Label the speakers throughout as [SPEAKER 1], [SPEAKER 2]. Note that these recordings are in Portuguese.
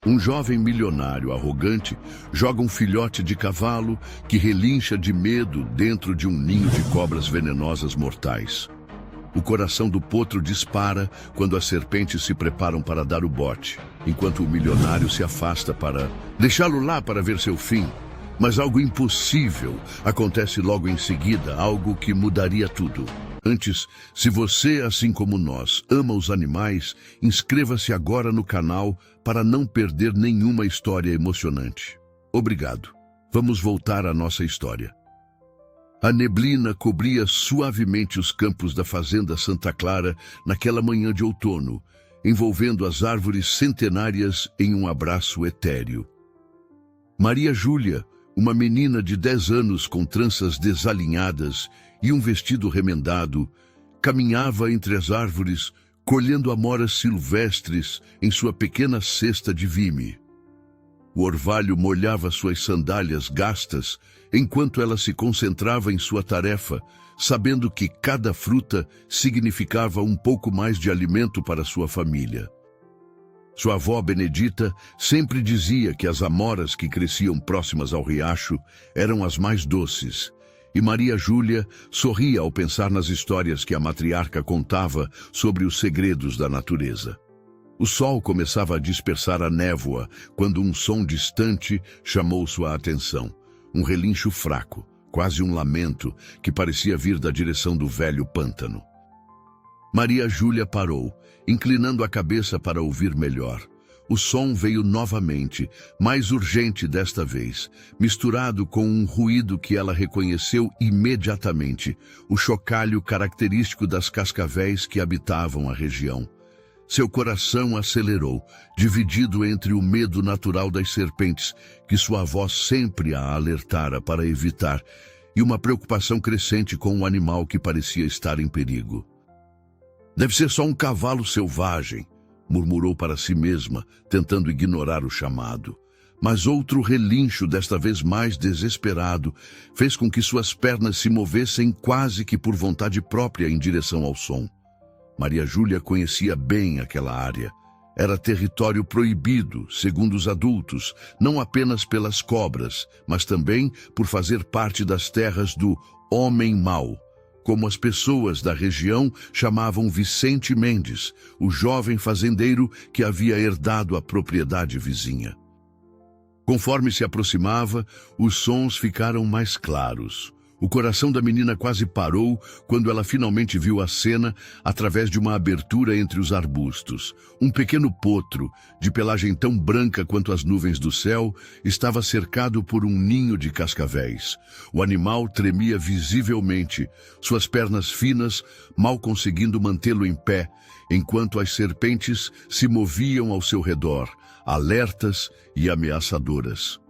[SPEAKER 1] Um jovem milionário arrogante joga um filhote de cavalo que relincha de medo dentro de um ninho de cobras venenosas mortais. O coração do potro dispara quando as serpentes se preparam para dar o bote, enquanto o milionário se afasta para deixá-lo lá para ver seu fim. Mas algo impossível acontece logo em seguida, algo que mudaria tudo. Antes, se você, assim como nós, ama os animais, inscreva-se agora no canal para não perder nenhuma história emocionante. Obrigado. Vamos voltar à nossa história. A neblina cobria suavemente os campos da fazenda Santa Clara naquela manhã de outono, envolvendo as árvores centenárias em um abraço etéreo. Maria Júlia, uma menina de 10 anos com tranças desalinhadas e um vestido remendado, caminhava entre as árvores, colhendo amoras silvestres em sua pequena cesta de vime. O orvalho molhava suas sandálias gastas, enquanto ela se concentrava em sua tarefa, sabendo que cada fruta significava um pouco mais de alimento para sua família. Sua avó Benedita sempre dizia que as amoras que cresciam próximas ao riacho eram as mais doces, e Maria Júlia sorria ao pensar nas histórias que a matriarca contava sobre os segredos da natureza. O sol começava a dispersar a névoa quando um som distante chamou sua atenção. Um relincho fraco, quase um lamento, que parecia vir da direção do velho pântano. Maria Júlia parou, inclinando a cabeça para ouvir melhor. O som veio novamente, mais urgente desta vez, misturado com um ruído que ela reconheceu imediatamente, o chocalho característico das cascavéis que habitavam a região. Seu coração acelerou, dividido entre o medo natural das serpentes, que sua avó sempre a alertara para evitar, e uma preocupação crescente com o animal que parecia estar em perigo. "Deve ser só um cavalo selvagem", murmurou para si mesma, tentando ignorar o chamado. Mas outro relincho, desta vez mais desesperado, fez com que suas pernas se movessem quase que por vontade própria em direção ao som. Maria Júlia conhecia bem aquela área. Era território proibido, segundo os adultos, não apenas pelas cobras, mas também por fazer parte das terras do Homem Mau, como as pessoas da região chamavam Vicente Mendes, o jovem fazendeiro que havia herdado a propriedade vizinha. Conforme se aproximava, os sons ficaram mais claros. O coração da menina quase parou quando ela finalmente viu a cena através de uma abertura entre os arbustos. Um pequeno potro, de pelagem tão branca quanto as nuvens do céu, estava cercado por um ninho de cascavéis. O animal tremia visivelmente, suas pernas finas mal conseguindo mantê-lo em pé, enquanto as serpentes se moviam ao seu redor, alertas e ameaçadoras.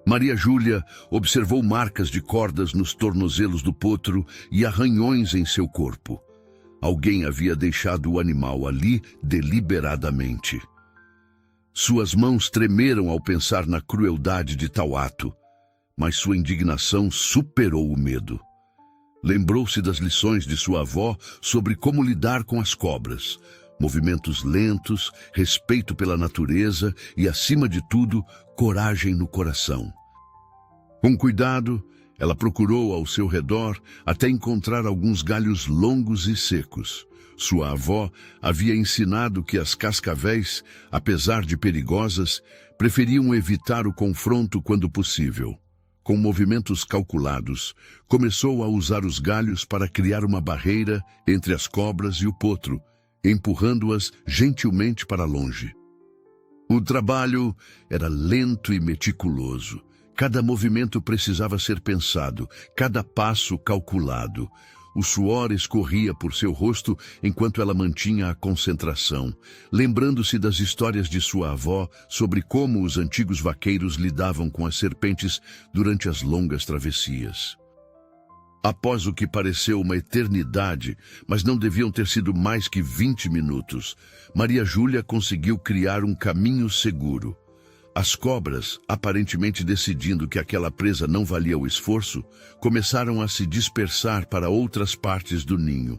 [SPEAKER 1] Maria Júlia observou marcas de cordas nos tornozelos do potro e arranhões em seu corpo. Alguém havia deixado o animal ali deliberadamente. Suas mãos tremeram ao pensar na crueldade de tal ato, mas sua indignação superou o medo. Lembrou-se das lições de sua avó sobre como lidar com as cobras. Movimentos lentos, respeito pela natureza e, acima de tudo, coragem no coração. Com cuidado, ela procurou ao seu redor até encontrar alguns galhos longos e secos. Sua avó havia ensinado que as cascavéis, apesar de perigosas, preferiam evitar o confronto quando possível. Com movimentos calculados, começou a usar os galhos para criar uma barreira entre as cobras e o potro, empurrando-as gentilmente para longe. O trabalho era lento e meticuloso. Cada movimento precisava ser pensado, cada passo calculado. O suor escorria por seu rosto enquanto ela mantinha a concentração, lembrando-se das histórias de sua avó sobre como os antigos vaqueiros lidavam com as serpentes durante as longas travessias. Após o que pareceu uma eternidade, mas não deviam ter sido mais que 20 minutos, Maria Júlia conseguiu criar um caminho seguro. As cobras, aparentemente decidindo que aquela presa não valia o esforço, começaram a se dispersar para outras partes do ninho.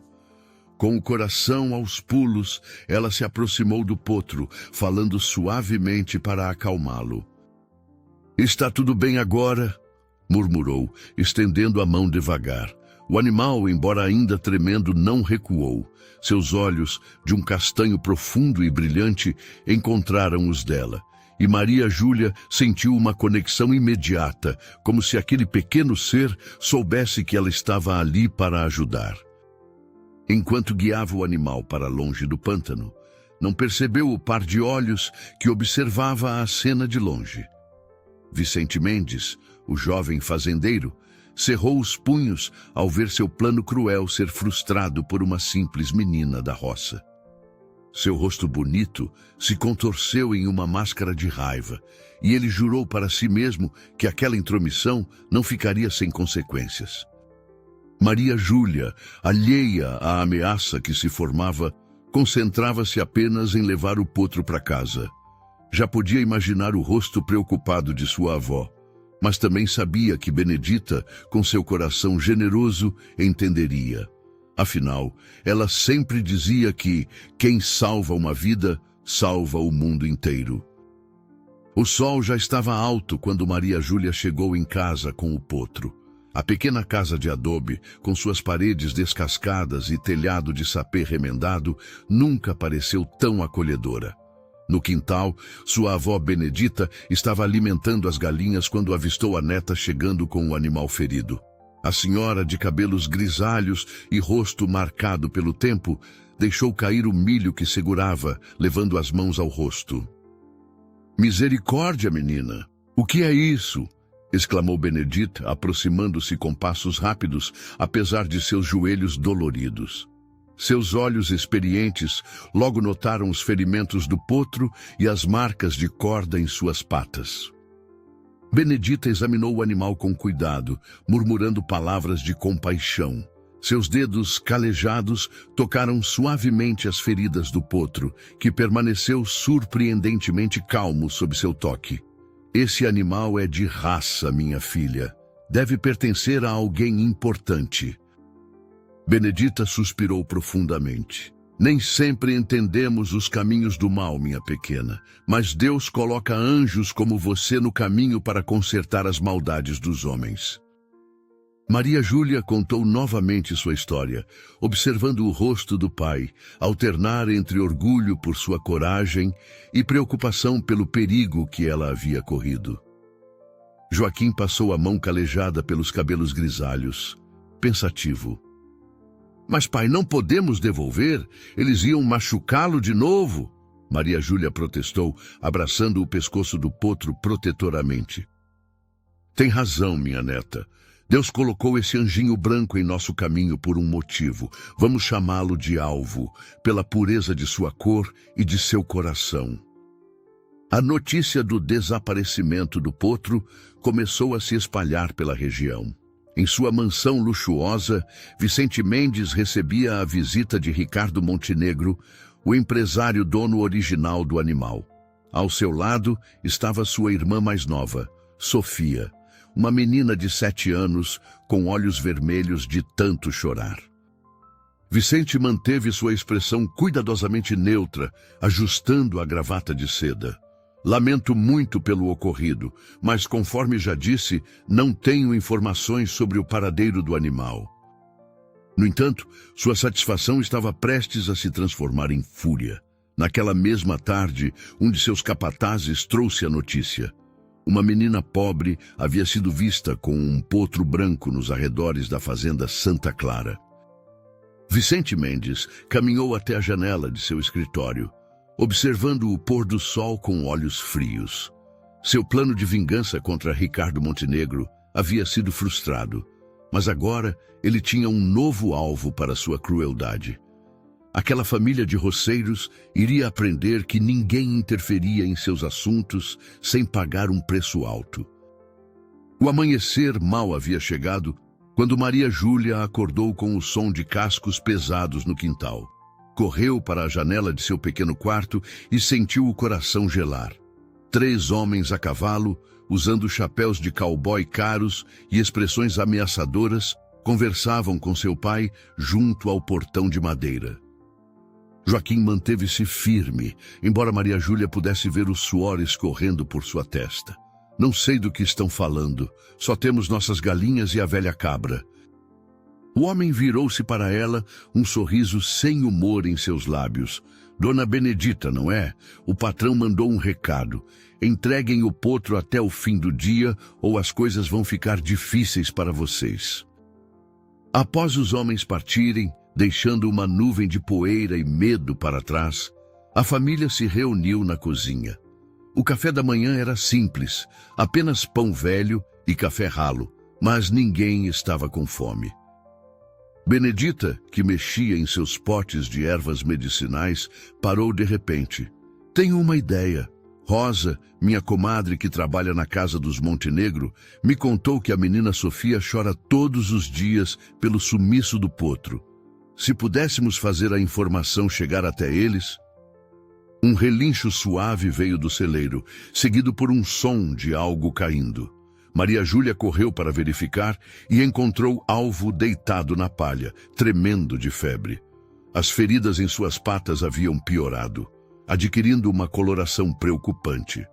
[SPEAKER 1] Com o coração aos pulos, ela se aproximou do potro, falando suavemente para acalmá-lo. "Está tudo bem agora?" murmurou, estendendo a mão devagar. O animal, embora ainda tremendo, não recuou. Seus olhos, de um castanho profundo e brilhante, encontraram os dela. E Maria Júlia sentiu uma conexão imediata, como se aquele pequeno ser soubesse que ela estava ali para ajudar. Enquanto guiava o animal para longe do pântano, não percebeu o par de olhos que observava a cena de longe. Vicente Mendes, o jovem fazendeiro, cerrou os punhos ao ver seu plano cruel ser frustrado por uma simples menina da roça. Seu rosto bonito se contorceu em uma máscara de raiva, e ele jurou para si mesmo que aquela intromissão não ficaria sem consequências. Maria Júlia, alheia à ameaça que se formava, concentrava-se apenas em levar o potro para casa. Já podia imaginar o rosto preocupado de sua avó, mas também sabia que Benedita, com seu coração generoso, entenderia. Afinal, ela sempre dizia que quem salva uma vida, salva o mundo inteiro. O sol já estava alto quando Maria Júlia chegou em casa com o potro. A pequena casa de adobe, com suas paredes descascadas e telhado de sapê remendado, nunca pareceu tão acolhedora. No quintal, sua avó Benedita estava alimentando as galinhas quando avistou a neta chegando com o animal ferido. A senhora, de cabelos grisalhos e rosto marcado pelo tempo, deixou cair o milho que segurava, levando as mãos ao rosto. "Misericórdia, menina! O que é isso?" exclamou Benedita, aproximando-se com passos rápidos, apesar de seus joelhos doloridos. Seus olhos experientes logo notaram os ferimentos do potro e as marcas de corda em suas patas. Benedita examinou o animal com cuidado, murmurando palavras de compaixão. Seus dedos calejados tocaram suavemente as feridas do potro, que permaneceu surpreendentemente calmo sob seu toque. "Esse animal é de raça, minha filha. Deve pertencer a alguém importante." Benedita suspirou profundamente. "Nem sempre entendemos os caminhos do mal, minha pequena, mas Deus coloca anjos como você no caminho para consertar as maldades dos homens." Maria Júlia contou novamente sua história, observando o rosto do pai, alternar entre orgulho por sua coragem e preocupação pelo perigo que ela havia corrido. Joaquim passou a mão calejada pelos cabelos grisalhos, pensativo. "Mas pai, não podemos devolver? Eles iam machucá-lo de novo?" Maria Júlia protestou, abraçando o pescoço do potro protetoramente. "Tem razão, minha neta. Deus colocou esse anjinho branco em nosso caminho por um motivo. Vamos chamá-lo de Alvo, pela pureza de sua cor e de seu coração." A notícia do desaparecimento do potro começou a se espalhar pela região. Em sua mansão luxuosa, Vicente Mendes recebia a visita de Ricardo Montenegro, o empresário dono original do animal. Ao seu lado estava sua irmã mais nova, Sofia, uma menina de 7 anos, com olhos vermelhos de tanto chorar. Vicente manteve sua expressão cuidadosamente neutra, ajustando a gravata de seda. "Lamento muito pelo ocorrido, mas, conforme já disse, não tenho informações sobre o paradeiro do animal." No entanto, sua satisfação estava prestes a se transformar em fúria. Naquela mesma tarde, um de seus capatazes trouxe a notícia. Uma menina pobre havia sido vista com um potro branco nos arredores da fazenda Santa Clara. Vicente Mendes caminhou até a janela de seu escritório, observando o pôr do sol com olhos frios. Seu plano de vingança contra Ricardo Montenegro havia sido frustrado, mas agora ele tinha um novo alvo para sua crueldade. Aquela família de roceiros iria aprender que ninguém interferia em seus assuntos sem pagar um preço alto. O amanhecer mal havia chegado quando Maria Júlia acordou com o som de cascos pesados no quintal. Correu para a janela de seu pequeno quarto e sentiu o coração gelar. 3 homens a cavalo, usando chapéus de cowboy caros e expressões ameaçadoras, conversavam com seu pai junto ao portão de madeira. Joaquim manteve-se firme, embora Maria Júlia pudesse ver o suor escorrendo por sua testa. Não sei do que estão falando, só temos nossas galinhas e a velha cabra. O homem virou-se para ela, um sorriso sem humor em seus lábios. Dona Benedita, não é? O patrão mandou um recado. Entreguem o potro até o fim do dia ou as coisas vão ficar difíceis para vocês. Após os homens partirem, deixando uma nuvem de poeira e medo para trás, a família se reuniu na cozinha. O café da manhã era simples, apenas pão velho e café ralo, mas ninguém estava com fome. Benedita, que mexia em seus potes de ervas medicinais, parou de repente. Tenho uma ideia. Rosa, minha comadre que trabalha na casa dos Montenegro, me contou que a menina Sofia chora todos os dias pelo sumiço do potro. Se pudéssemos fazer a informação chegar até eles... Um relincho suave veio do celeiro, seguido por um som de algo caindo. Maria Júlia correu para verificar e encontrou Alvo deitado na palha, tremendo de febre. As feridas em suas patas haviam piorado, adquirindo uma coloração preocupante.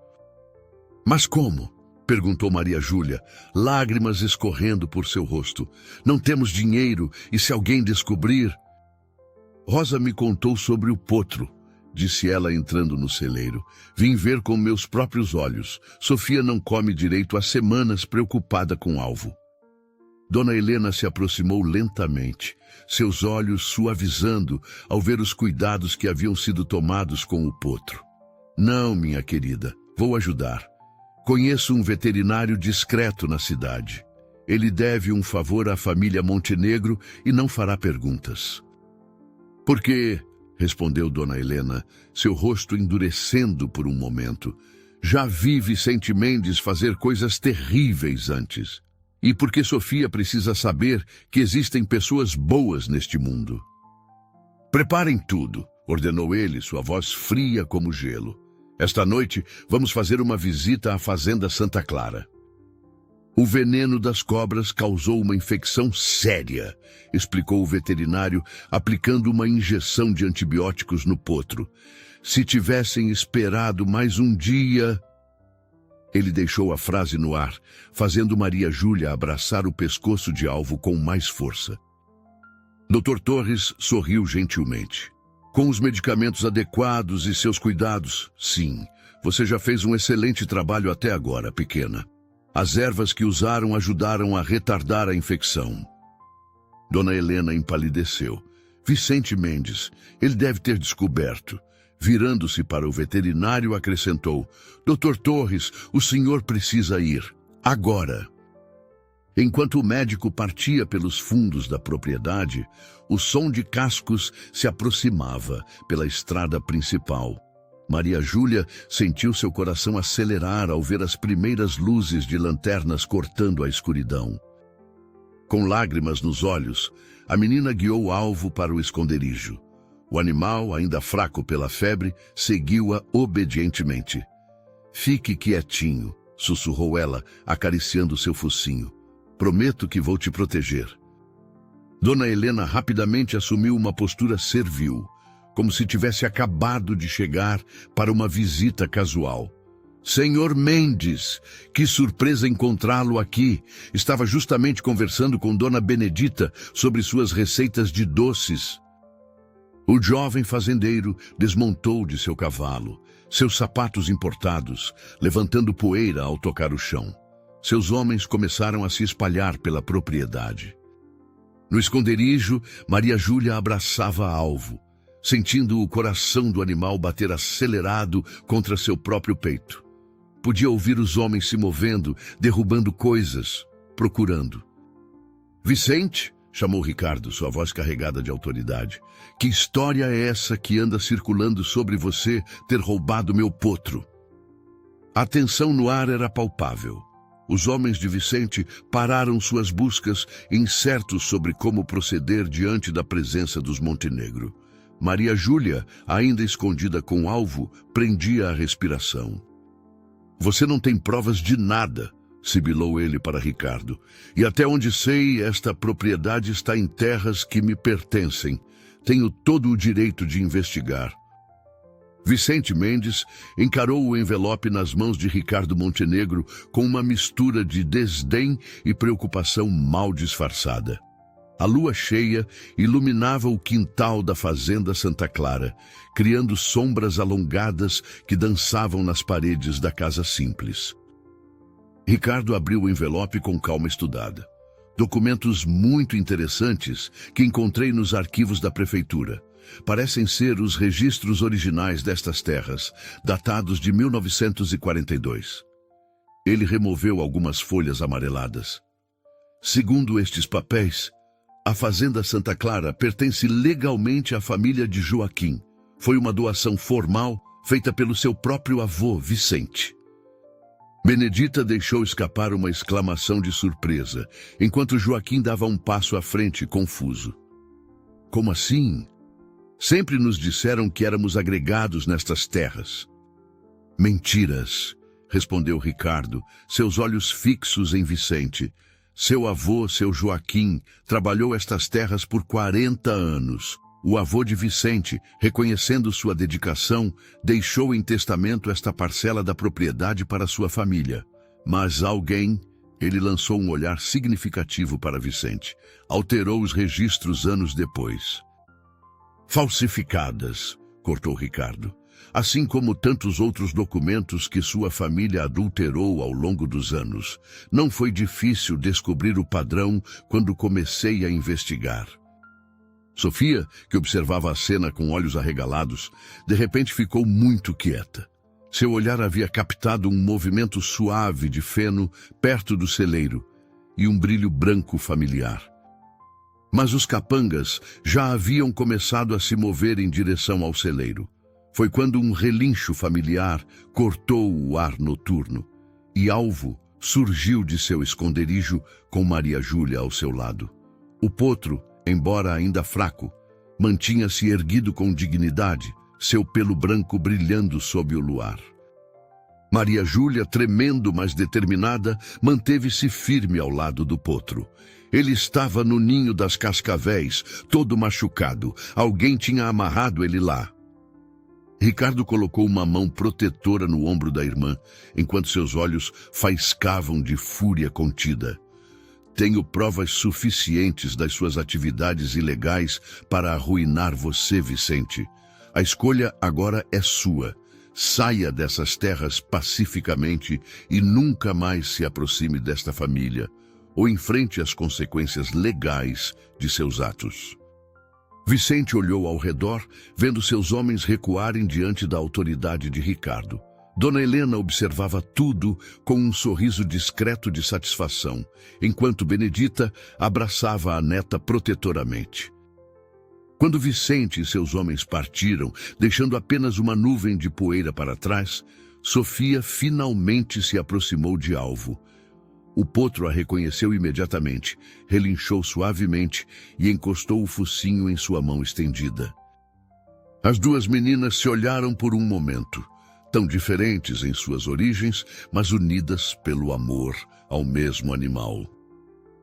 [SPEAKER 1] Mas como? Perguntou Maria Júlia, lágrimas escorrendo por seu rosto. Não temos dinheiro e se alguém descobrir... Rosa me contou sobre o potro, disse ela entrando no celeiro. Vim ver com meus próprios olhos. Sofia não come direito há semanas, preocupada com Alvo. Dona Helena se aproximou lentamente, seus olhos suavizando ao ver os cuidados que haviam sido tomados com o potro. Não, minha querida, vou ajudar. Conheço um veterinário discreto na cidade. Ele deve um favor à família Montenegro e não fará perguntas. Porque... respondeu Dona Helena, seu rosto endurecendo por um momento. Já vi Vicente Mendes fazer coisas terríveis antes. E porque Sofia precisa saber que existem pessoas boas neste mundo. Preparem tudo, ordenou ele, sua voz fria como gelo. Esta noite vamos fazer uma visita à fazenda Santa Clara. O veneno das cobras causou uma infecção séria, explicou o veterinário, aplicando uma injeção de antibióticos no potro. Se tivessem esperado mais um dia... Ele deixou a frase no ar, fazendo Maria Júlia abraçar o pescoço de Alvo com mais força. Dr. Torres sorriu gentilmente. Com os medicamentos adequados e seus cuidados, sim, você já fez um excelente trabalho até agora, pequena. As ervas que usaram ajudaram a retardar a infecção. Dona Helena empalideceu. Vicente Mendes, ele deve ter descoberto. Virando-se para o veterinário, acrescentou: Dr. Torres, o senhor precisa ir. Agora. Enquanto o médico partia pelos fundos da propriedade, o som de cascos se aproximava pela estrada principal. Maria Júlia sentiu seu coração acelerar ao ver as primeiras luzes de lanternas cortando a escuridão. Com lágrimas nos olhos, a menina guiou Alvo para o esconderijo. O animal, ainda fraco pela febre, seguiu-a obedientemente. Fique quietinho, sussurrou ela, acariciando seu focinho. Prometo que vou te proteger. Dona Helena rapidamente assumiu uma postura servil, como se tivesse acabado de chegar para uma visita casual. Senhor Mendes, que surpresa encontrá-lo aqui. Estava justamente conversando com Dona Benedita sobre suas receitas de doces. O jovem fazendeiro desmontou de seu cavalo, seus sapatos importados, levantando poeira ao tocar o chão. Seus homens começaram a se espalhar pela propriedade. No esconderijo, Maria Júlia abraçava Alvo, sentindo o coração do animal bater acelerado contra seu próprio peito. Podia ouvir os homens se movendo, derrubando coisas, procurando. Vicente, chamou Ricardo, sua voz carregada de autoridade. Que história é essa que anda circulando sobre você ter roubado meu potro? A tensão no ar era palpável. Os homens de Vicente pararam suas buscas, incertos sobre como proceder diante da presença dos Montenegro. Maria Júlia, ainda escondida com Alvo, prendia a respiração. Você não tem provas de nada, sibilou ele para Ricardo. E até onde sei, esta propriedade está em terras que me pertencem. Tenho todo o direito de investigar. Vicente Mendes encarou o envelope nas mãos de Ricardo Montenegro com uma mistura de desdém e preocupação mal disfarçada. A lua cheia iluminava o quintal da fazenda Santa Clara, criando sombras alongadas que dançavam nas paredes da casa simples. Ricardo abriu o envelope com calma estudada. Documentos muito interessantes que encontrei nos arquivos da prefeitura. Parecem ser os registros originais destas terras, datados de 1942. Ele removeu algumas folhas amareladas. Segundo estes papéis, a fazenda Santa Clara pertence legalmente à família de Joaquim. Foi uma doação formal feita pelo seu próprio avô, Vicente. Benedita deixou escapar uma exclamação de surpresa, enquanto Joaquim dava um passo à frente, confuso. Como assim? Sempre nos disseram que éramos agregados nestas terras. Mentiras, respondeu Ricardo, seus olhos fixos em Vicente. Seu avô, seu Joaquim, trabalhou estas terras por 40 anos. O avô de Vicente, reconhecendo sua dedicação, deixou em testamento esta parcela da propriedade para sua família. Mas alguém, ele lançou um olhar significativo para Vicente, alterou os registros anos depois. Falsificadas, cortou Ricardo, assim como tantos outros documentos que sua família adulterou ao longo dos anos. Não foi difícil descobrir o padrão quando comecei a investigar. Sofia, que observava a cena com olhos arregalados, de repente ficou muito quieta. Seu olhar havia captado um movimento suave de feno perto do celeiro e um brilho branco familiar. Mas os capangas já haviam começado a se mover em direção ao celeiro. Foi quando um relincho familiar cortou o ar noturno e Alvo surgiu de seu esconderijo com Maria Júlia ao seu lado. O potro, embora ainda fraco, mantinha-se erguido com dignidade, seu pelo branco brilhando sob o luar. Maria Júlia, tremendo mas determinada, manteve-se firme ao lado do potro. Ele estava no ninho das cascavéis, todo machucado. Alguém tinha amarrado ele lá. Ricardo colocou uma mão protetora no ombro da irmã, enquanto seus olhos faiscavam de fúria contida. Tenho provas suficientes das suas atividades ilegais para arruinar você, Vicente. A escolha agora é sua. Saia dessas terras pacificamente e nunca mais se aproxime desta família, ou enfrente as consequências legais de seus atos. Vicente olhou ao redor, vendo seus homens recuarem diante da autoridade de Ricardo. Dona Helena observava tudo com um sorriso discreto de satisfação, enquanto Benedita abraçava a neta protetoramente. Quando Vicente e seus homens partiram, deixando apenas uma nuvem de poeira para trás, Sofia finalmente se aproximou de Alvo. O potro a reconheceu imediatamente, relinchou suavemente e encostou o focinho em sua mão estendida. As duas meninas se olharam por um momento, tão diferentes em suas origens, mas unidas pelo amor ao mesmo animal.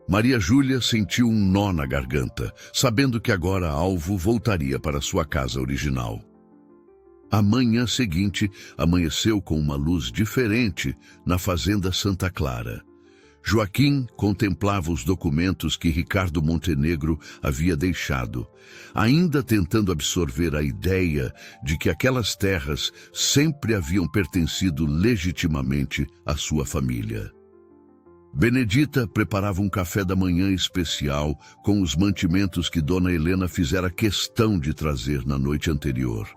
[SPEAKER 1] Maria Júlia sentiu um nó na garganta, sabendo que agora Alvo voltaria para sua casa original. A manhã seguinte amanheceu com uma luz diferente na fazenda Santa Clara. Joaquim contemplava os documentos que Ricardo Montenegro havia deixado, ainda tentando absorver a ideia de que aquelas terras sempre haviam pertencido legitimamente à sua família. Benedita preparava um café da manhã especial com os mantimentos que Dona Helena fizera questão de trazer na noite anterior.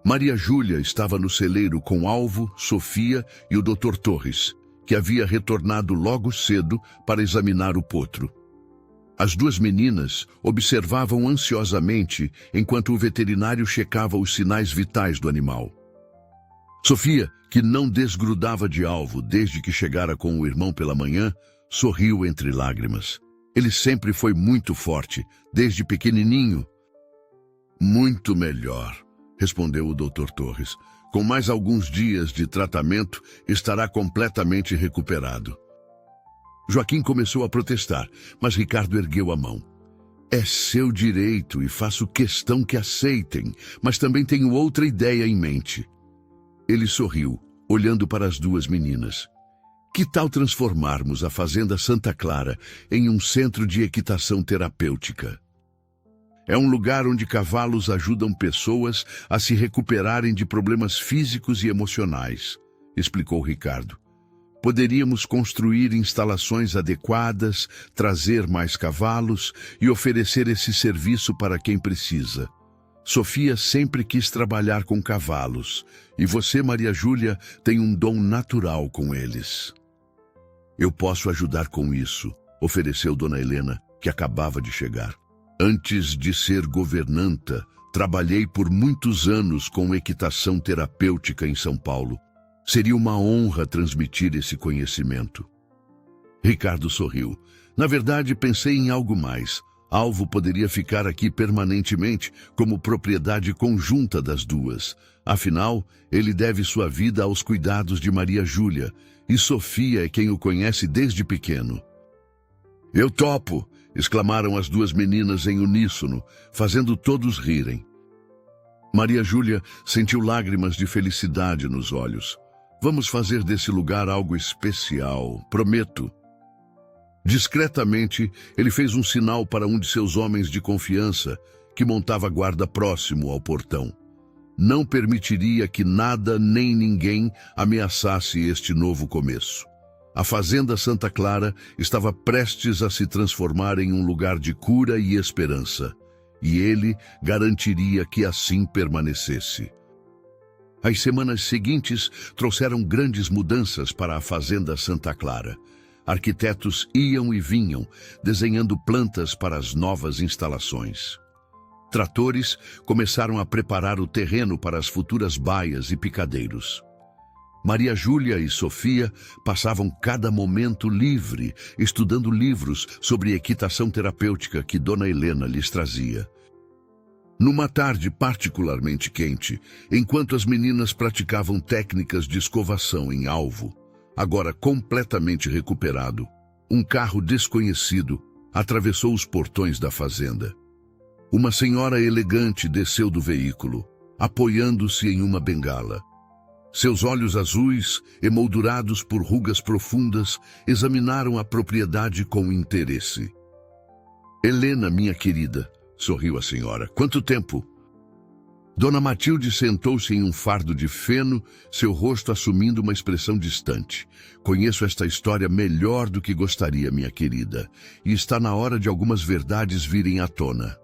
[SPEAKER 1] Maria Júlia estava no celeiro com Alvo, Sofia e o Dr. Torres, que havia retornado logo cedo para examinar o potro. As duas meninas observavam ansiosamente enquanto o veterinário checava os sinais vitais do animal. Sofia, que não desgrudava de Alvo desde que chegara com o irmão pela manhã, sorriu entre lágrimas. Ele sempre foi muito forte, desde pequenininho. Muito melhor, respondeu o Dr. Torres, Com mais alguns dias de tratamento, estará completamente recuperado. Joaquim começou a protestar, mas Ricardo ergueu a mão. É seu direito e faço questão que aceitem, mas também tenho outra ideia em mente. Ele sorriu, olhando para as duas meninas. Que tal transformarmos a Fazenda Santa Clara em um centro de equitação terapêutica? É um lugar onde cavalos ajudam pessoas a se recuperarem de problemas físicos e emocionais, explicou Ricardo. Poderíamos construir instalações adequadas, trazer mais cavalos e oferecer esse serviço para quem precisa. Sofia sempre quis trabalhar com cavalos, e você, Maria Júlia, tem um dom natural com eles. Eu posso ajudar com isso, ofereceu Dona Helena, que acabava de chegar. Antes de ser governanta, trabalhei por muitos anos com equitação terapêutica em São Paulo. Seria uma honra transmitir esse conhecimento. Ricardo sorriu. Na verdade, pensei em algo mais. Alvo poderia ficar aqui permanentemente como propriedade conjunta das duas. Afinal, ele deve sua vida aos cuidados de Maria Júlia, e Sofia é quem o conhece desde pequeno. Eu topo! Exclamaram as duas meninas em uníssono, fazendo todos rirem. Maria Júlia sentiu lágrimas de felicidade nos olhos. Vamos fazer desse lugar algo especial, prometo. Discretamente, ele fez um sinal para um de seus homens de confiança, que montava guarda próximo ao portão. Não permitiria que nada nem ninguém ameaçasse este novo começo. A Fazenda Santa Clara estava prestes a se transformar em um lugar de cura e esperança, e ele garantiria que assim permanecesse. As semanas seguintes trouxeram grandes mudanças para a Fazenda Santa Clara. Arquitetos iam e vinham, desenhando plantas para as novas instalações. Tratores começaram a preparar o terreno para as futuras baias e picadeiros. Maria Júlia e Sofia passavam cada momento livre, estudando livros sobre equitação terapêutica que Dona Helena lhes trazia. Numa tarde particularmente quente, enquanto as meninas praticavam técnicas de escovação em alvo, agora completamente recuperado, um carro desconhecido atravessou os portões da fazenda. Uma senhora elegante desceu do veículo, apoiando-se em uma bengala. Seus olhos azuis, emoldurados por rugas profundas, examinaram a propriedade com interesse. Helena, minha querida, sorriu a senhora. Quanto tempo? Dona Matilde sentou-se em um fardo de feno, seu rosto assumindo uma expressão distante. Conheço esta história melhor do que gostaria, minha querida, e está na hora de algumas verdades virem à tona.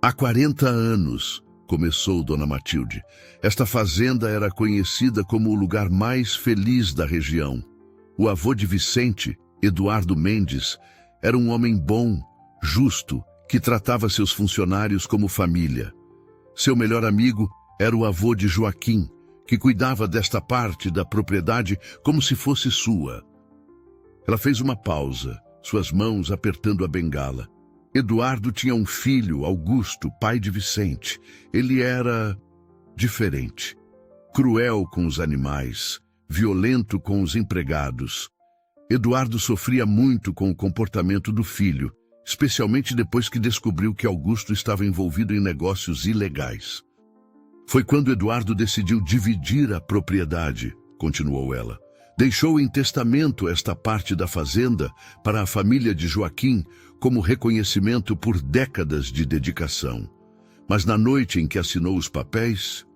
[SPEAKER 1] Há 40 anos, começou Dona Matilde, esta fazenda era conhecida como o lugar mais feliz da região. O avô de Vicente, Eduardo Mendes, era um homem bom, justo, que tratava seus funcionários como família. Seu melhor amigo era o avô de Joaquim, que cuidava desta parte da propriedade como se fosse sua. Ela fez uma pausa, suas mãos apertando a bengala. Eduardo tinha um filho, Augusto, pai de Vicente. Ele era diferente. Cruel com os animais, violento com os empregados. Eduardo sofria muito com o comportamento do filho, especialmente depois que descobriu que Augusto estava envolvido em negócios ilegais. Foi quando Eduardo decidiu dividir a propriedade, continuou ela. Deixou em testamento esta parte da fazenda para a família de Joaquim como reconhecimento por décadas de dedicação. Mas na noite em que assinou os papéis,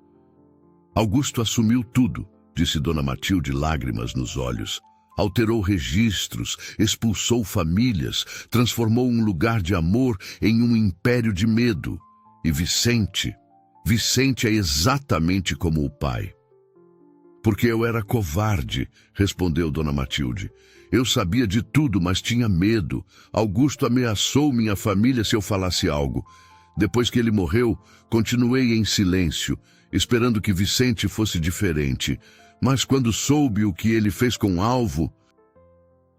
[SPEAKER 1] Augusto assumiu tudo, disse Dona Matilde, lágrimas nos olhos. Alterou registros, expulsou famílias, transformou um lugar de amor em um império de medo. E Vicente é exatamente como o pai. Porque eu era covarde, respondeu Dona Matilde. Eu sabia de tudo, mas tinha medo. Augusto ameaçou minha família se eu falasse algo. Depois que ele morreu, continuei em silêncio, esperando que Vicente fosse diferente. Mas quando soube o que ele fez com o alvo...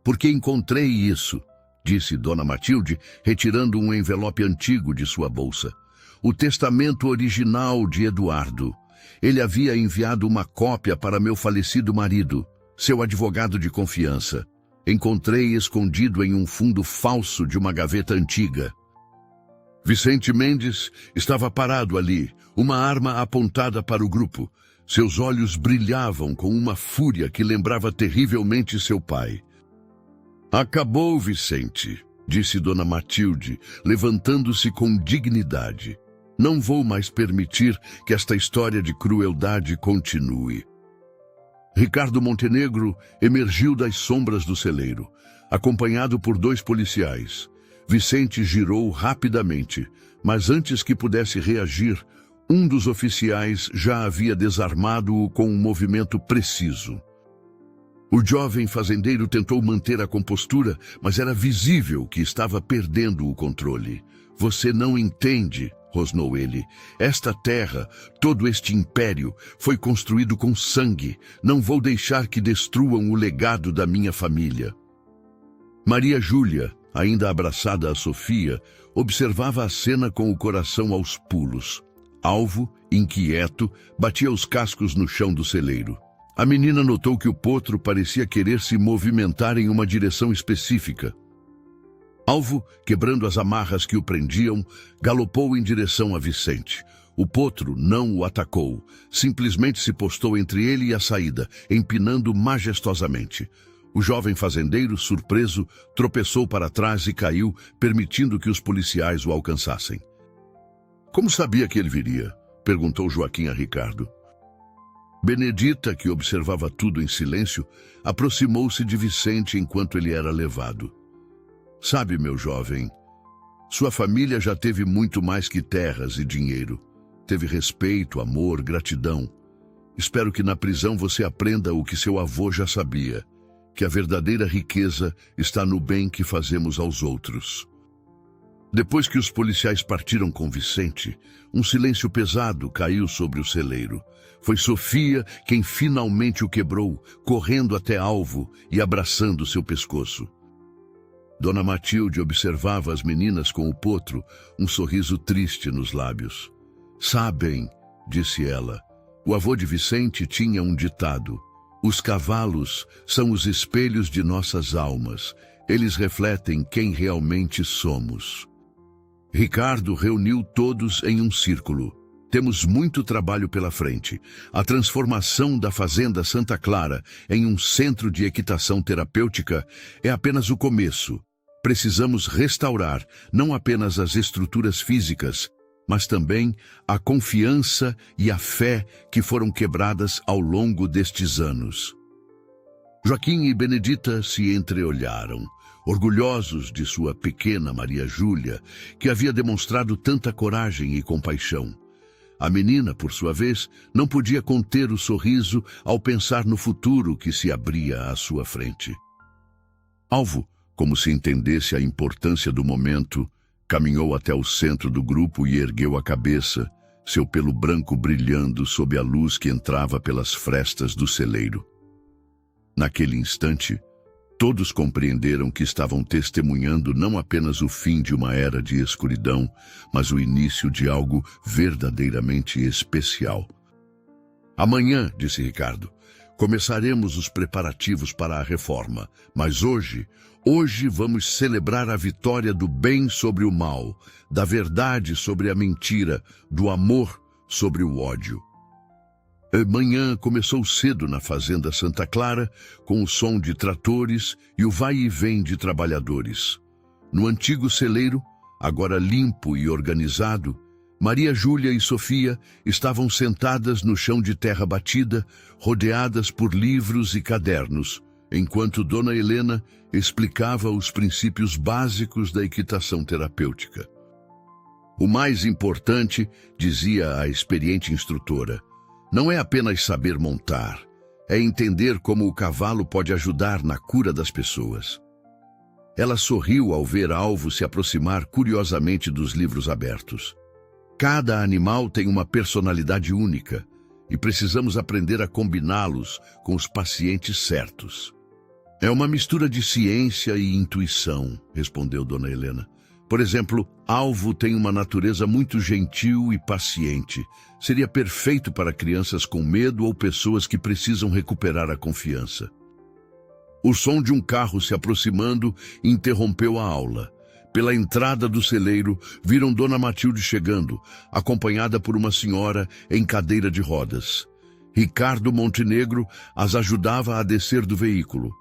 [SPEAKER 1] Porque encontrei isso, disse Dona Matilde, retirando um envelope antigo de sua bolsa. O testamento original de Eduardo. Ele havia enviado uma cópia para meu falecido marido, seu advogado de confiança. Encontrei escondido em um fundo falso de uma gaveta antiga. Vicente Mendes estava parado ali, uma arma apontada para o grupo. Seus olhos brilhavam com uma fúria que lembrava terrivelmente seu pai. Acabou, Vicente, disse Dona Matilde, levantando-se com dignidade. Não vou mais permitir que esta história de crueldade continue. Ricardo Montenegro emergiu das sombras do celeiro, acompanhado por 2 policiais. Vicente girou rapidamente, mas antes que pudesse reagir, um dos oficiais já havia desarmado-o com um movimento preciso. O jovem fazendeiro tentou manter a compostura, mas era visível que estava perdendo o controle. Você não entende, rosnou ele. Esta terra, todo este império, foi construído com sangue. Não vou deixar que destruam o legado da minha família. Maria Júlia, ainda abraçada a Sofia, observava a cena com o coração aos pulos. Alvo, inquieto, batia os cascos no chão do celeiro. A menina notou que o potro parecia querer se movimentar em uma direção específica. Alvo, quebrando as amarras que o prendiam, galopou em direção a Vicente. O potro não o atacou, simplesmente se postou entre ele e a saída, empinando majestosamente. O jovem fazendeiro, surpreso, tropeçou para trás e caiu, permitindo que os policiais o alcançassem. Como sabia que ele viria? Perguntou Joaquim a Ricardo. Benedita, que observava tudo em silêncio, aproximou-se de Vicente enquanto ele era levado. Sabe, meu jovem, sua família já teve muito mais que terras e dinheiro. Teve respeito, amor, gratidão. Espero que na prisão você aprenda o que seu avô já sabia, que a verdadeira riqueza está no bem que fazemos aos outros. Depois que os policiais partiram com Vicente, um silêncio pesado caiu sobre o celeiro. Foi Sofia quem finalmente o quebrou, correndo até Alvo e abraçando seu pescoço. Dona Matilde observava as meninas com o potro, um sorriso triste nos lábios. Sabem, disse ela, o avô de Vicente tinha um ditado. Os cavalos são os espelhos de nossas almas. Eles refletem quem realmente somos. Ricardo reuniu todos em um círculo. Temos muito trabalho pela frente. A transformação da Fazenda Santa Clara em um centro de equitação terapêutica é apenas o começo. Precisamos restaurar não apenas as estruturas físicas, mas também a confiança e a fé que foram quebradas ao longo destes anos. Joaquim e Benedita se entreolharam, orgulhosos de sua pequena Maria Júlia, que havia demonstrado tanta coragem e compaixão. A menina, por sua vez, não podia conter o sorriso ao pensar no futuro que se abria à sua frente. Alvo, como se entendesse a importância do momento, caminhou até o centro do grupo e ergueu a cabeça, seu pelo branco brilhando sob a luz que entrava pelas frestas do celeiro. Naquele instante, todos compreenderam que estavam testemunhando não apenas o fim de uma era de escuridão, mas o início de algo verdadeiramente especial. Amanhã, disse Ricardo, começaremos os preparativos para a reforma, mas hoje vamos celebrar a vitória do bem sobre o mal, da verdade sobre a mentira, do amor sobre o ódio. A manhã começou cedo na Fazenda Santa Clara, com o som de tratores e o vai e vem de trabalhadores. No antigo celeiro, agora limpo e organizado, Maria Júlia e Sofia estavam sentadas no chão de terra batida, rodeadas por livros e cadernos, enquanto Dona Helena explicava os princípios básicos da equitação terapêutica. O mais importante, dizia a experiente instrutora, não é apenas saber montar, é entender como o cavalo pode ajudar na cura das pessoas. Ela sorriu ao ver Alvo se aproximar curiosamente dos livros abertos. Cada animal tem uma personalidade única e precisamos aprender a combiná-los com os pacientes certos. É uma mistura de ciência e intuição, respondeu Dona Helena. Por exemplo, Alvo tem uma natureza muito gentil e paciente. Seria perfeito para crianças com medo ou pessoas que precisam recuperar a confiança. O som de um carro se aproximando interrompeu a aula. Pela entrada do celeiro, viram Dona Matilde chegando, acompanhada por uma senhora em cadeira de rodas. Ricardo Montenegro as ajudava a descer do veículo.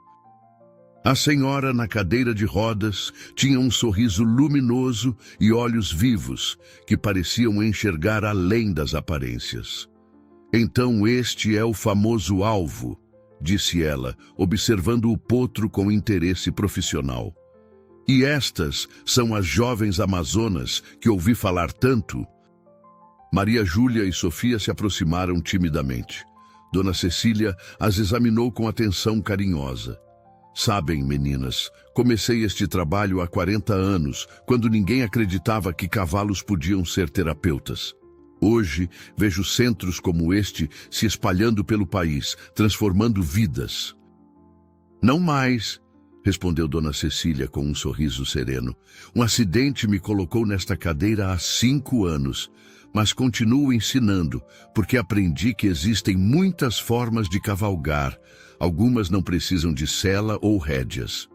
[SPEAKER 1] A senhora, na cadeira de rodas, tinha um sorriso luminoso e olhos vivos, que pareciam enxergar além das aparências. Então este é o famoso Alvo, disse ela, observando o potro com interesse profissional. E estas são as jovens amazonas que ouvi falar tanto? Maria Júlia e Sofia se aproximaram timidamente. Dona Cecília as examinou com atenção carinhosa. Sabem, meninas, comecei este trabalho há 40 anos, quando ninguém acreditava que cavalos podiam ser terapeutas. Hoje, vejo centros como este se espalhando pelo país, transformando vidas. Não mais, respondeu Dona Cecília com um sorriso sereno. Um acidente me colocou nesta cadeira há 5 anos, mas continuo ensinando, porque aprendi que existem muitas formas de cavalgar. Algumas não precisam de sela ou rédeas.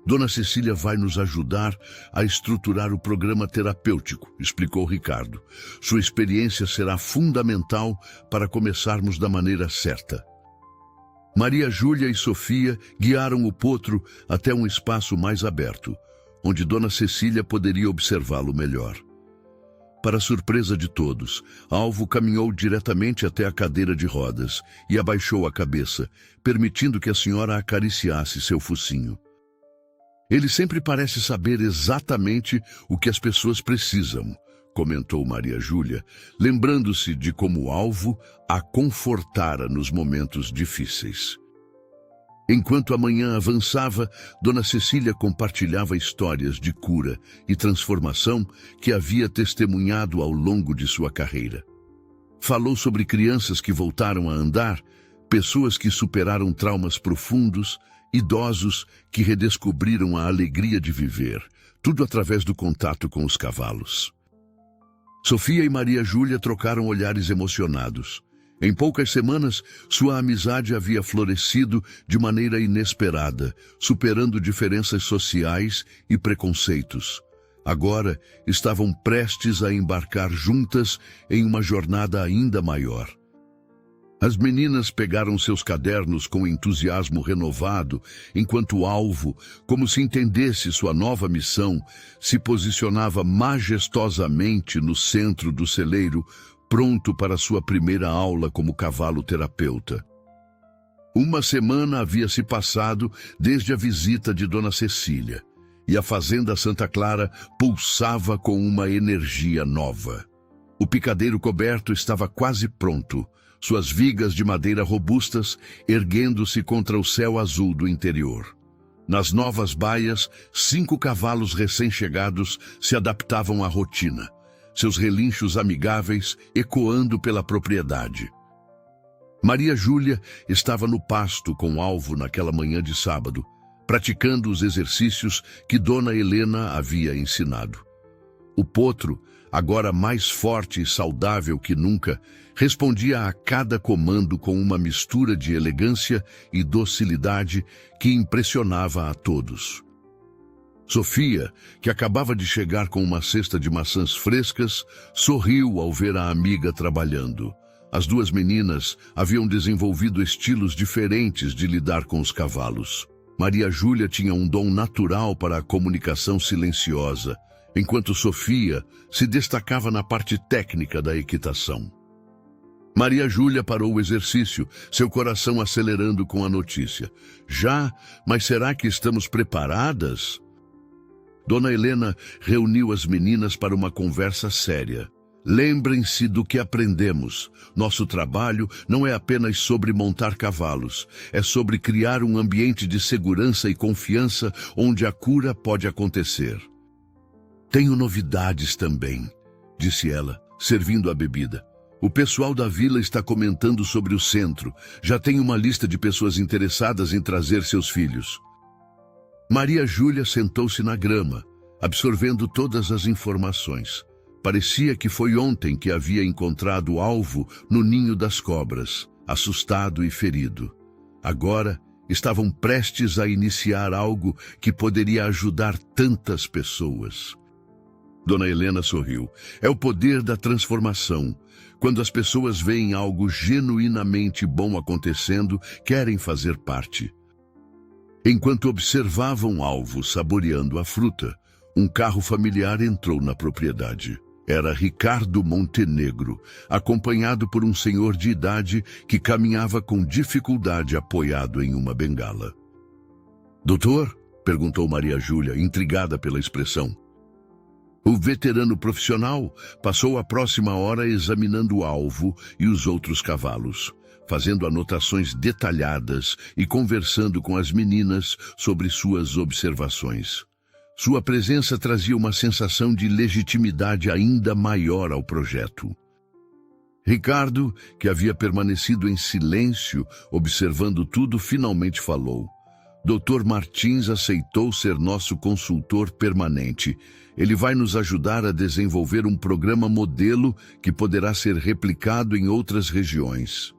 [SPEAKER 1] Dona Cecília vai nos ajudar a estruturar o programa terapêutico, explicou Ricardo. Sua experiência será fundamental para começarmos da maneira certa. Maria Júlia e Sofia guiaram o potro até um espaço mais aberto, onde Dona Cecília poderia observá-lo melhor. Para surpresa de todos, Alvo caminhou diretamente até a cadeira de rodas e abaixou a cabeça, permitindo que a senhora acariciasse seu focinho. Ele sempre parece saber exatamente o que as pessoas precisam, comentou Maria Júlia, lembrando-se de como Alvo a confortara nos momentos difíceis. Enquanto a manhã avançava, Dona Cecília compartilhava histórias de cura e transformação que havia testemunhado ao longo de sua carreira. Falou sobre crianças que voltaram a andar, pessoas que superaram traumas profundos, idosos que redescobriram a alegria de viver, tudo através do contato com os cavalos. Sofia e Maria Júlia trocaram olhares emocionados. Em poucas semanas, sua amizade havia florescido de maneira inesperada, superando diferenças sociais e preconceitos. Agora, estavam prestes a embarcar juntas em uma jornada ainda maior. As meninas pegaram seus cadernos com entusiasmo renovado, enquanto o Alvo, como se entendesse sua nova missão, se posicionava majestosamente no centro do celeiro, pronto para sua primeira aula como cavalo terapeuta. Uma semana havia se passado desde a visita de Dona Cecília, e a fazenda Santa Clara pulsava com uma energia nova. O picadeiro coberto estava quase pronto, suas vigas de madeira robustas erguendo-se contra o céu azul do interior. Nas novas baias, 5 cavalos recém-chegados se adaptavam à rotina, seus relinchos amigáveis ecoando pela propriedade. Maria Júlia estava no pasto com Alvo naquela manhã de sábado, praticando os exercícios que Dona Helena havia ensinado. O potro, agora mais forte e saudável que nunca, respondia a cada comando com uma mistura de elegância e docilidade que impressionava a todos. Sofia, que acabava de chegar com uma cesta de maçãs frescas, sorriu ao ver a amiga trabalhando. As duas meninas haviam desenvolvido estilos diferentes de lidar com os cavalos. Maria Júlia tinha um dom natural para a comunicação silenciosa, enquanto Sofia se destacava na parte técnica da equitação. Maria Júlia parou o exercício, seu coração acelerando com a notícia. Já? Mas será que estamos preparadas? Dona Helena reuniu as meninas para uma conversa séria. Lembrem-se do que aprendemos. Nosso trabalho não é apenas sobre montar cavalos, é sobre criar um ambiente de segurança e confiança onde a cura pode acontecer. Tenho novidades também, disse ela, servindo a bebida. O pessoal da vila está comentando sobre o centro. Já tem uma lista de pessoas interessadas em trazer seus filhos. Maria Júlia sentou-se na grama, absorvendo todas as informações. Parecia que foi ontem que havia encontrado o alvo no ninho das cobras, assustado e ferido. Agora, estavam prestes a iniciar algo que poderia ajudar tantas pessoas. Dona Helena sorriu. É o poder da transformação. Quando as pessoas veem algo genuinamente bom acontecendo, querem fazer parte. Enquanto observavam o alvo saboreando a fruta, um carro familiar entrou na propriedade. Era Ricardo Montenegro, acompanhado por um senhor de idade que caminhava com dificuldade apoiado em uma bengala. "Doutor?" perguntou Maria Júlia, intrigada pela expressão. O veterano profissional passou a próxima hora examinando o alvo e os outros cavalos, fazendo anotações detalhadas e conversando com as meninas sobre suas observações. Sua presença trazia uma sensação de legitimidade ainda maior ao projeto. Ricardo, que havia permanecido em silêncio, observando tudo, finalmente falou. "Dr. Martins aceitou ser nosso consultor permanente. Ele vai nos ajudar a desenvolver um programa modelo que poderá ser replicado em outras regiões."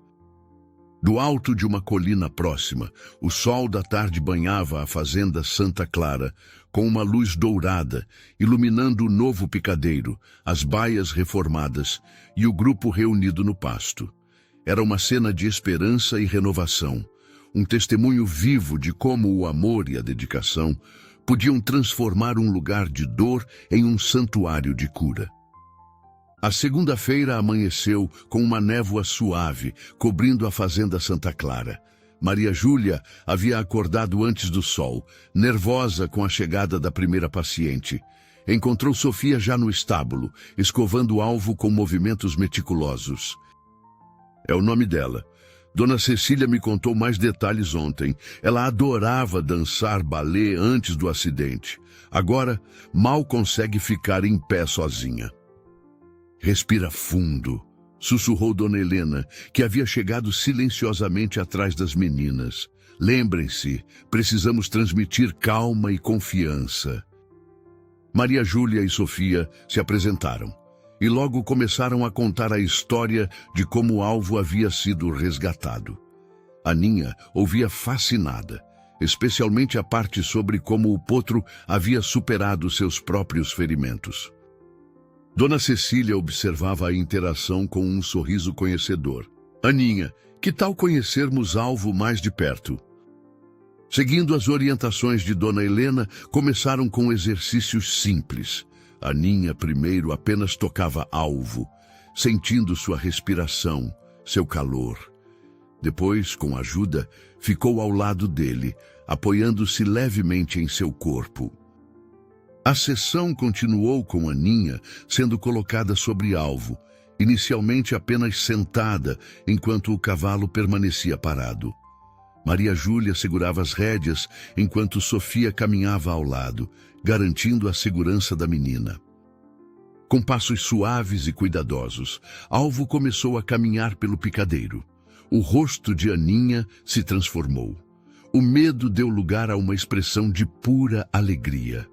[SPEAKER 1] Do alto de uma colina próxima, o sol da tarde banhava a fazenda Santa Clara, com uma luz dourada, iluminando o novo picadeiro, as baias reformadas e o grupo reunido no pasto. Era uma cena de esperança e renovação, um testemunho vivo de como o amor e a dedicação podiam transformar um lugar de dor em um santuário de cura. A segunda-feira amanheceu com uma névoa suave, cobrindo a fazenda Santa Clara. Maria Júlia havia acordado antes do sol, nervosa com a chegada da primeira paciente. Encontrou Sofia já no estábulo, escovando o alvo com movimentos meticulosos. "É o nome dela. Dona Cecília me contou mais detalhes ontem. Ela adorava dançar balé antes do acidente. Agora, mal consegue ficar em pé sozinha." "Respira fundo", sussurrou Dona Helena, que havia chegado silenciosamente atrás das meninas. "Lembrem-se, precisamos transmitir calma e confiança." Maria Júlia e Sofia se apresentaram e logo começaram a contar a história de como o alvo havia sido resgatado. Aninha ouvia fascinada, especialmente a parte sobre como o potro havia superado seus próprios ferimentos. Dona Cecília observava a interação com um sorriso conhecedor. "Aninha, que tal conhecermos alvo mais de perto?" Seguindo as orientações de Dona Helena, começaram com exercícios simples. Aninha primeiro apenas tocava alvo, sentindo sua respiração, seu calor. Depois, com ajuda, ficou ao lado dele, apoiando-se levemente em seu corpo. A sessão continuou com Aninha sendo colocada sobre alvo, inicialmente apenas sentada, enquanto o cavalo permanecia parado. Maria Júlia segurava as rédeas, enquanto Sofia caminhava ao lado, garantindo a segurança da menina. Com passos suaves e cuidadosos, Alvo começou a caminhar pelo picadeiro. O rosto de Aninha se transformou. O medo deu lugar a uma expressão de pura alegria.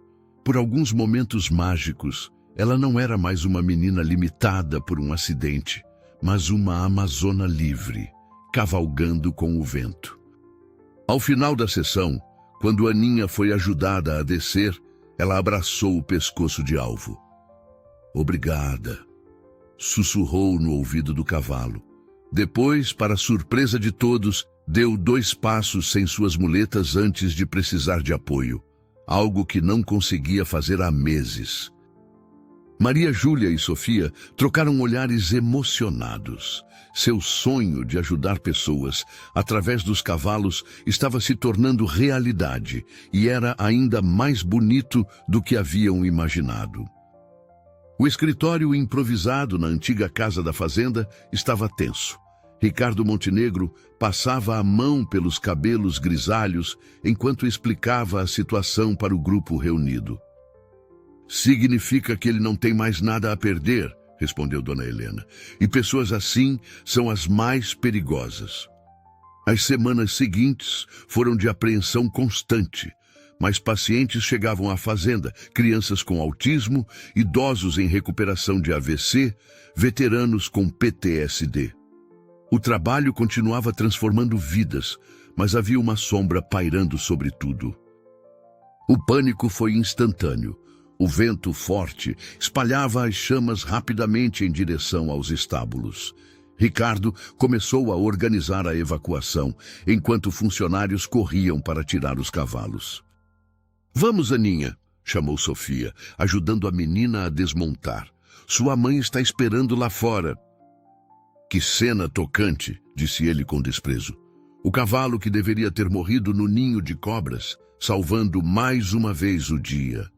[SPEAKER 1] Por alguns momentos mágicos, ela não era mais uma menina limitada por um acidente, mas uma amazona livre, cavalgando com o vento. Ao final da sessão, quando Aninha foi ajudada a descer, ela abraçou o pescoço de Alvo. "Obrigada", sussurrou no ouvido do cavalo. Depois, para surpresa de todos, deu 2 passos sem suas muletas antes de precisar de apoio, algo que não conseguia fazer há meses. Maria Júlia e Sofia trocaram olhares emocionados. Seu sonho de ajudar pessoas através dos cavalos estava se tornando realidade e era ainda mais bonito do que haviam imaginado. O escritório improvisado na antiga casa da fazenda estava tenso. Ricardo Montenegro passava a mão pelos cabelos grisalhos enquanto explicava a situação para o grupo reunido. "Significa que ele não tem mais nada a perder", respondeu Dona Helena. "E pessoas assim são as mais perigosas." As semanas seguintes foram de apreensão constante. Mas pacientes chegavam à fazenda, crianças com autismo, idosos em recuperação de AVC, veteranos com PTSD. O trabalho continuava transformando vidas, mas havia uma sombra pairando sobre tudo. O pânico foi instantâneo. O vento forte espalhava as chamas rapidamente em direção aos estábulos. Ricardo começou a organizar a evacuação, enquanto funcionários corriam para tirar os cavalos. "Vamos, Aninha", chamou Sofia, ajudando a menina a desmontar. "Sua mãe está esperando lá fora." "Que cena tocante", disse ele com desprezo. O cavalo que deveria ter morrido no ninho de cobras, salvando mais uma vez o dia.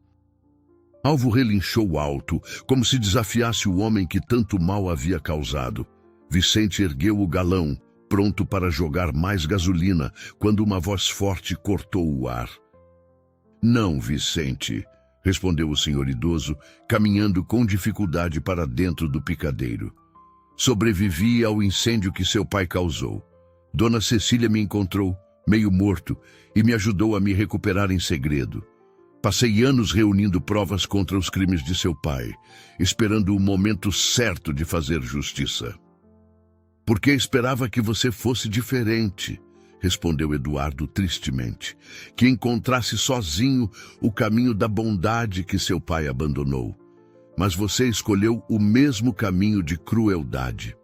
[SPEAKER 1] Alvo relinchou alto, como se desafiasse o homem que tanto mal havia causado. Vicente ergueu o galão, pronto para jogar mais gasolina, quando uma voz forte cortou o ar. "Não, Vicente", respondeu o senhor idoso, caminhando com dificuldade para dentro do picadeiro. "Sobrevivi ao incêndio que seu pai causou. Dona Cecília me encontrou, meio morto, e me ajudou a me recuperar em segredo. Passei anos reunindo provas contra os crimes de seu pai, esperando o momento certo de fazer justiça." "Porque esperava que você fosse diferente", respondeu Eduardo tristemente, "que encontrasse sozinho o caminho da bondade que seu pai abandonou. Mas você escolheu o mesmo caminho de crueldade."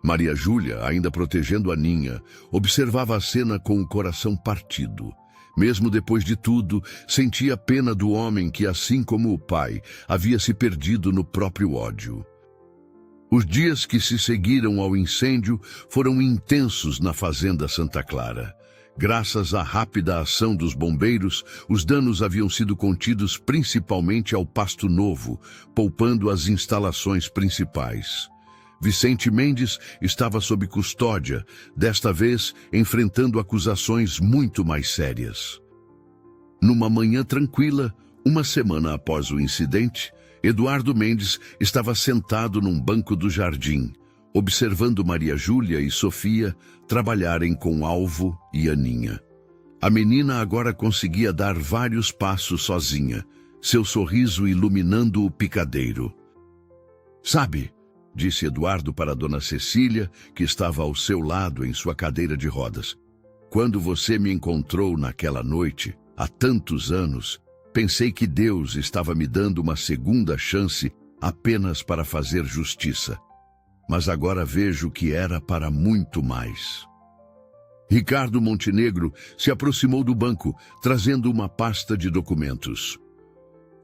[SPEAKER 1] Maria Júlia, ainda protegendo Aninha, observava a cena com o coração partido. Mesmo depois de tudo, sentia pena do homem que, assim como o pai, havia se perdido no próprio ódio. Os dias que se seguiram ao incêndio foram intensos na fazenda Santa Clara. Graças à rápida ação dos bombeiros, os danos haviam sido contidos principalmente ao pasto novo, poupando as instalações principais. Vicente Mendes estava sob custódia, desta vez enfrentando acusações muito mais sérias. Numa manhã tranquila, uma semana após o incidente, Eduardo Mendes estava sentado num banco do jardim, observando Maria Júlia e Sofia trabalharem com Alvo e Aninha. A menina agora conseguia dar vários passos sozinha, seu sorriso iluminando o picadeiro. "Sabe", disse Eduardo para Dona Cecília, que estava ao seu lado em sua cadeira de rodas, "quando você me encontrou naquela noite, há tantos anos, pensei que Deus estava me dando uma segunda chance apenas para fazer justiça. Mas agora vejo que era para muito mais." Ricardo Montenegro se aproximou do banco, trazendo uma pasta de documentos.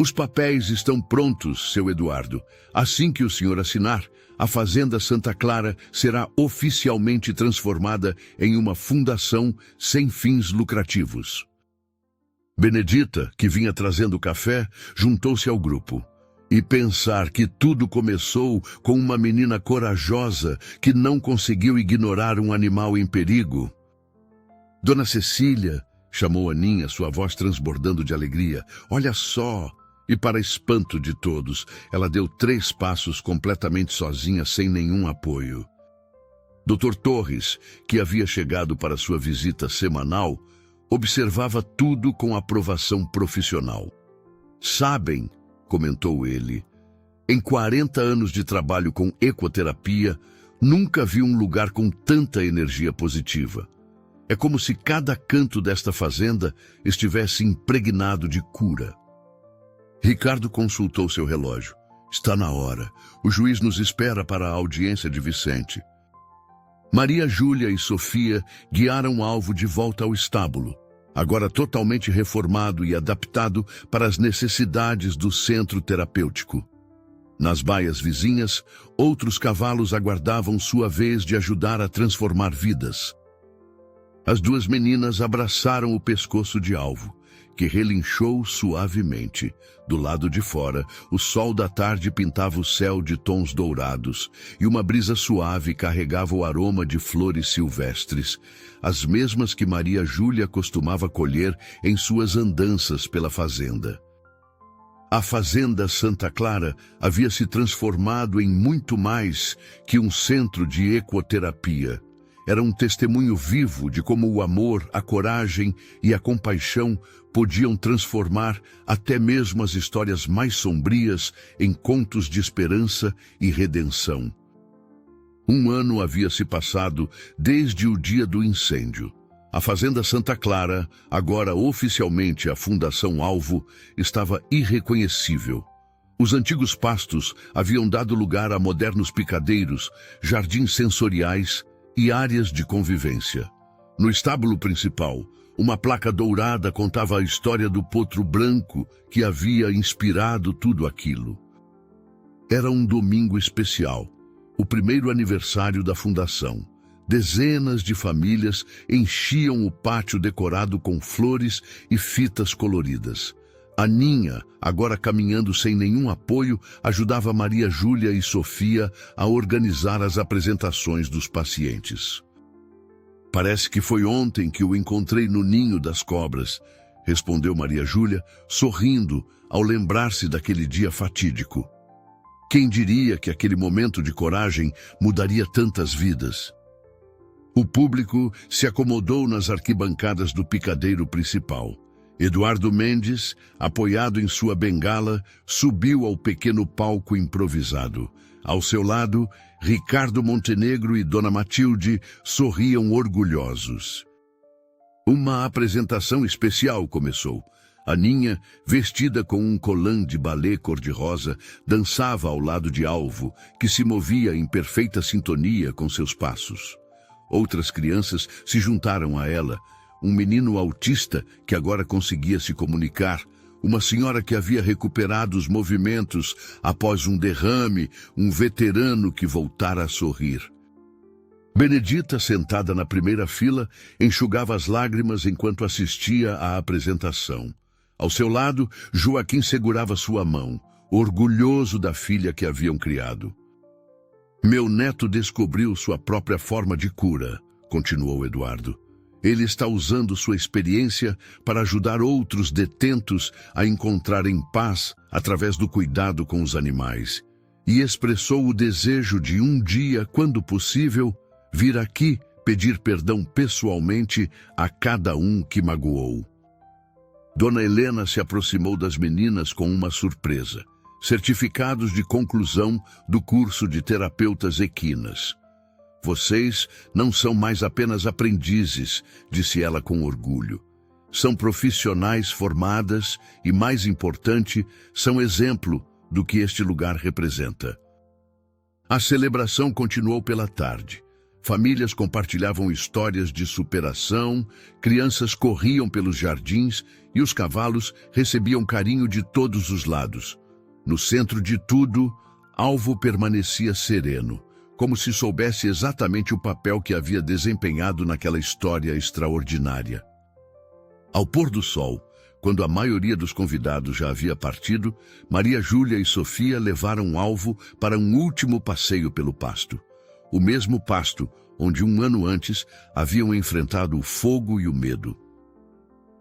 [SPEAKER 1] "Os papéis estão prontos, seu Eduardo. Assim que o senhor assinar, a Fazenda Santa Clara será oficialmente transformada em uma fundação sem fins lucrativos." Benedita, que vinha trazendo café, juntou-se ao grupo. E pensar que tudo começou com uma menina corajosa que não conseguiu ignorar um animal em perigo. "Dona Cecília", chamou Aninha, sua voz transbordando de alegria, "olha só!" E para espanto de todos, ela deu 3 passos completamente sozinha, sem nenhum apoio. Dr. Torres, que havia chegado para sua visita semanal, observava tudo com aprovação profissional. "Sabem", comentou ele, "em 40 anos de trabalho com ecoterapia, nunca vi um lugar com tanta energia positiva. É como se cada canto desta fazenda estivesse impregnado de cura." Ricardo consultou seu relógio. "Está na hora. O juiz nos espera para a audiência de Vicente." Maria Júlia e Sofia guiaram o Alvo de volta ao estábulo, agora totalmente reformado e adaptado para as necessidades do centro terapêutico. Nas baias vizinhas, outros cavalos aguardavam sua vez de ajudar a transformar vidas. As 2 meninas abraçaram o pescoço de Alvo, que relinchou suavemente. Do lado de fora, o sol da tarde pintava o céu de tons dourados, e uma brisa suave carregava o aroma de flores silvestres, as mesmas que Maria Júlia costumava colher em suas andanças pela fazenda. A Fazenda Santa Clara havia se transformado em muito mais que um centro de ecoterapia. era um testemunho vivo de como o amor, a coragem e a compaixão podiam transformar até mesmo as histórias mais sombrias em contos de esperança e redenção. Um ano havia se passado desde o dia do incêndio. A Fazenda Santa Clara, agora oficialmente a Fundação Alvo, estava irreconhecível. Os antigos pastos haviam dado lugar a modernos picadeiros, jardins sensoriais e áreas de convivência. No estábulo principal, uma placa dourada contava a história do potro branco que havia inspirado tudo aquilo. Era um domingo especial, o primeiro aniversário da fundação. Dezenas de famílias enchiam o pátio decorado com flores e fitas coloridas. Aninha, agora caminhando sem nenhum apoio, ajudava Maria Júlia e Sofia a organizar as apresentações dos pacientes. Parece que foi ontem que o encontrei no ninho das cobras, respondeu Maria Júlia, sorrindo ao lembrar-se daquele dia fatídico. Quem diria que aquele momento de coragem mudaria tantas vidas? O público se acomodou nas arquibancadas do picadeiro principal. Eduardo Mendes, apoiado em sua bengala, subiu ao pequeno palco improvisado. Ao seu lado, Ricardo Montenegro e Dona Matilde sorriam orgulhosos. Uma apresentação especial começou. Aninha, vestida com um colã de balé cor-de-rosa, dançava ao lado de Alvo, que se movia em perfeita sintonia com seus passos. Outras crianças se juntaram a ela. Um menino autista que agora conseguia se comunicar, uma senhora que havia recuperado os movimentos após um derrame, um veterano que voltara a sorrir. Benedita, sentada na primeira fila, enxugava as lágrimas enquanto assistia à apresentação. Ao seu lado, Joaquim segurava sua mão, orgulhoso da filha que haviam criado. Meu neto descobriu sua própria forma de cura, continuou Eduardo. Ele está usando sua experiência para ajudar outros detentos a encontrarem paz através do cuidado com os animais. E expressou o desejo de um dia, quando possível, vir aqui pedir perdão pessoalmente a cada um que magoou. Dona Helena se aproximou das meninas com uma surpresa. Certificados de conclusão do curso de terapeutas equinas. Vocês não são mais apenas aprendizes, disse ela com orgulho. São profissionais formadas e, mais importante, são exemplo do que este lugar representa. A celebração continuou pela tarde. Famílias compartilhavam histórias de superação, crianças corriam pelos jardins e os cavalos recebiam carinho de todos os lados. No centro de tudo, Alvo permanecia sereno, como se soubesse exatamente o papel que havia desempenhado naquela história extraordinária. Ao pôr do sol, quando a maioria dos convidados já havia partido, Maria Júlia e Sofia levaram Alvo para um último passeio pelo pasto. O mesmo pasto onde um ano antes haviam enfrentado o fogo e o medo.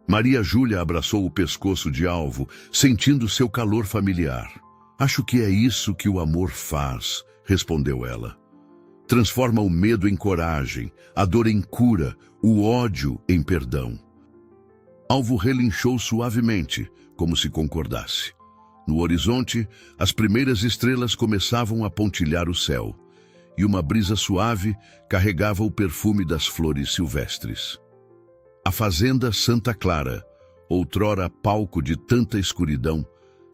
[SPEAKER 1] Maria Júlia abraçou o pescoço de Alvo, sentindo seu calor familiar. Acho que é isso que o amor faz, respondeu ela. Transforma o medo em coragem, a dor em cura, o ódio em perdão. Alvo relinchou suavemente, como se concordasse. No horizonte, as primeiras estrelas começavam a pontilhar o céu, e uma brisa suave carregava o perfume das flores silvestres. A Fazenda Santa Clara, outrora palco de tanta escuridão,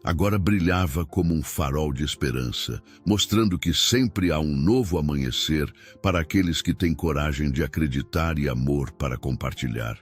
[SPEAKER 1] agora brilhava como um farol de esperança, mostrando que sempre há um novo amanhecer para aqueles que têm coragem de acreditar e amor para compartilhar.